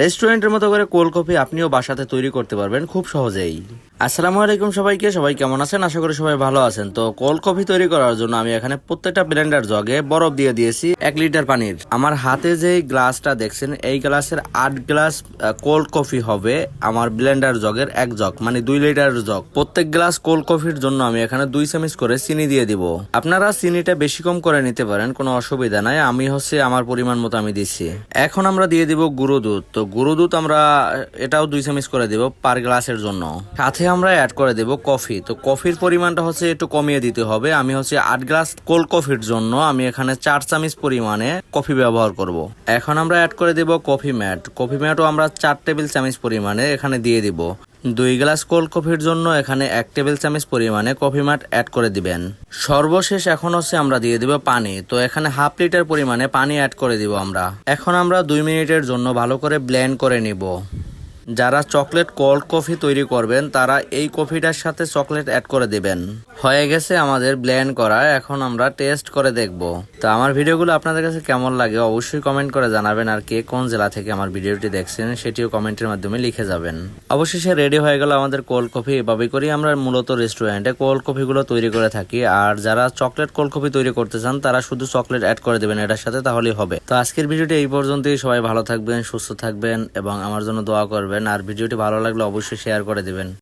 রেস্টুরেন্টের মতো করে কোল্ড কফি আপনিও বাসাতে তৈরি করতে পারবেন খুব সহজেই। আসসালামু আলাইকুম সবাইকে, সবাই কেমন আছেন? আশা করি সবাই ভালো আছেন। তো কোল্ড কফি তৈরি করার জন্য আমি এখানে প্রত্যেকটা ব্লেন্ডার জগে বরফ দিয়ে দিয়েছি 1 লিটার পানির। আমার হাতে যে গ্লাসটা দেখছেন এই গ্লাসের 8 গ্লাস কোল্ড কফি হবে আমার ব্লেন্ডার জগের 1 জগ, মানে 2 লিটার জগ। প্রত্যেক গ্লাস কোল্ড কফির জন্য আমি এখানে 2 চামচ করে চিনি দিয়ে দিব। আপনারা চিনিটা বেশি কম করে নিতে পারেন, কোনো অসুবিধা নাই। আমি আমার পরিমাণ মতো আমি দিচ্ছি। এখন আমরা দিয়ে দিব গুঁড়ো দুধ। তো গুঁড়ো দুধ আমরা এটাও 2 চামচ করে দিব পার গ্লাসের জন্য। সাথে আমরা অ্যাড করে দেব কফি। তো কফির পরিমাণটা একটু কমিয়ে দিতে হবে। আমি 8 গ্লাস কোল্ড কফির জন্য আমি এখানে 4 চামচ পরিমাণে কফি ব্যবহার করব। এখন আমরা অ্যাড করে দেব কফি ম্যাট। কফি ম্যাটও আমরা 4 টেবিল চামচ পরিমাণে এখানে দিয়ে দিব। 2 গ্লাস কোল্ড কফির জন্য এখানে 1 টেবিল চামচ পরিমাণে কফি ম্যাট অ্যাড করে দিবেন। সর্বশেষ এখন আমরা দিয়ে দিব পানি। তো এখানে হাফ লিটার পরিমাণে পানি অ্যাড করে দিব আমরা। এখন আমরা 2 মিনিটের জন্য ভালো করে ব্লেন্ড করে নিব। যারা চকলেট কোল্ড কফি তৈরি করবেন তারা এই কফিটার সাথে চকলেট অ্যাড করে দিবেন। হয়ে গেছে আমাদের ব্লেন্ড করা, এখন আমরা টেস্ট করে দেখব। তো আমার ভিডিওগুলো আপনাদের কাছে কেমন লাগে অবশ্যই কমেন্ট করে জানাবেন, আর কে কোন জেলা থেকে আমার ভিডিওটি দেখছেন সেটিও কমেন্টের মাধ্যমে লিখে যাবেন। অবশেষে রেডি হয়ে গেল আমাদের কোল্ড কফি। এভাবে করেই আমরা মূলত রেস্টুরেন্টে কোল্ড কফিগুলো তৈরি করে থাকি। আর যারা চকলেট কোল্ড কফি তৈরি করতে চান তারা শুধু চকলেট অ্যাড করে দেবেন এটার সাথে, তাহলেই হবে। তো আজকের ভিডিওটি এই পর্যন্তই। সবাই ভালো থাকবেন, সুস্থ থাকবেন এবং আমার জন্য দোয়া করবেন। আর ভিডিওটি ভালো লাগলে অবশ্যই শেয়ার করে দিবেন।